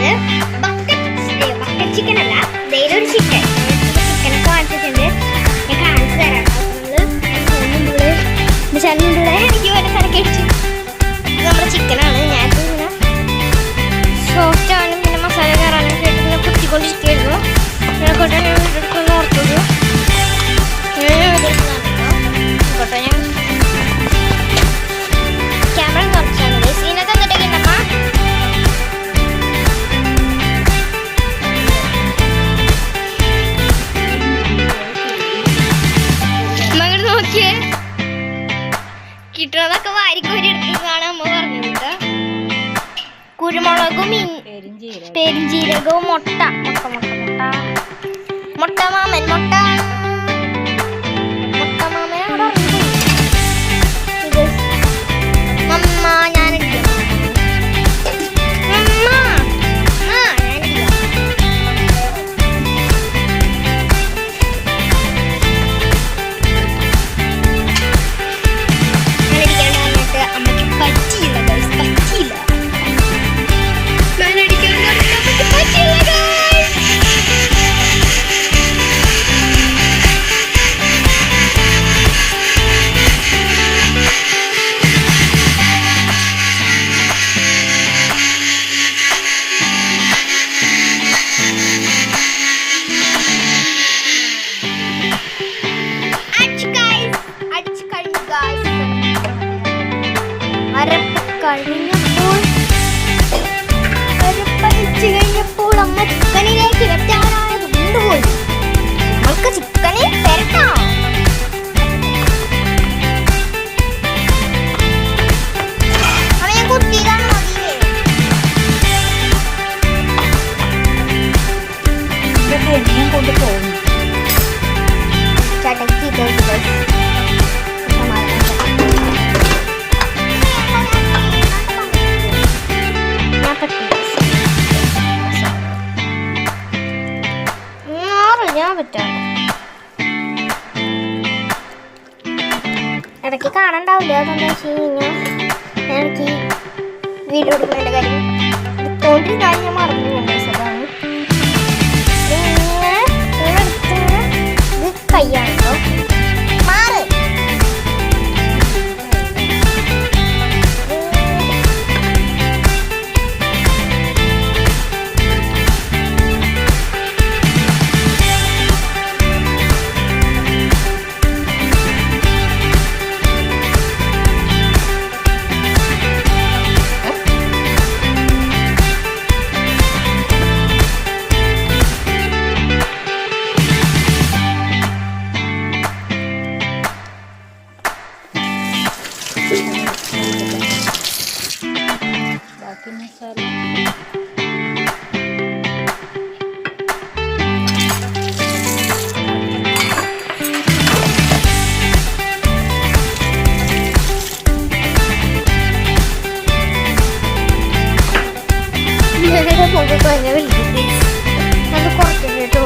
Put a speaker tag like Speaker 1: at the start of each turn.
Speaker 1: നമ്മള് bucket chicken അല്ല, ഒരു ചിക്കൻ ചിക്കനൊക്കെ വാങ്ങിച്ചിട്ടുണ്ട്. ഞാൻ കാണിച്ചു തരാം. നമ്മള് എനിക്ക് വരെ കണക്കടിച്ചു. ഇത് നമ്മുടെ ചിക്കനാണ്. ഞാനിപ്പോൾ ഇങ്ങനെ സോഫ്റ്റ് ആവാനും പിന്നെ മസാല കയറാനും ഇങ്ങനെ കുത്തിക്കൊണ്ടിരിക്കുകയായിരുന്നു. ഞാൻ എടുക്കുന്ന ഓർത്തത് ഞാൻ ക്യാമറ കുറച്ചാണ്. ഇതിനകത്ത് എന്നിട്ടൊക്കെ ഉണ്ടമ്മ മകൾ നോക്കിയേ, കിട്ടുന്നതൊക്കെ വാരിക്കോരി എടുത്തതാണ് അമ്മ പറഞ്ഞത് കേട്ടോ. കുരുമുളകും പെരിഞ്ചീരകവും മുട്ട മാമൻ മാമൻ അവിടെ മമ്മ ഞാനില്ല കഴിഞ്ഞപ്പോൾ അമ്മ ചിക്കനിലേക്ക് വെറ്റാനായത് കൊണ്ടുപോയി. നമ്മൾക്ക് ചിക്കനെ പെരട്ടാം. അവൻ കുട്ടിയിലാണ് കൊണ്ട് പോകും. ചടക്കി ഇടയ്ക്ക് കാണണ്ടാവില്ല. അതെന്താ വെച്ച് കഴിഞ്ഞാൽ എനിക്ക് വീഡിയോ എടുക്കുന്നതിൻ്റെ കാര്യം എടുത്തോണ്ടിരുന്ന കാര്യം ഞാൻ മറന്നു പോകുന്നതാണ്. ഇങ്ങനെ ഇത് കയ്യാണ് കേട്ടോ. മാറ് അത് കുറച്ചിട്ടോ.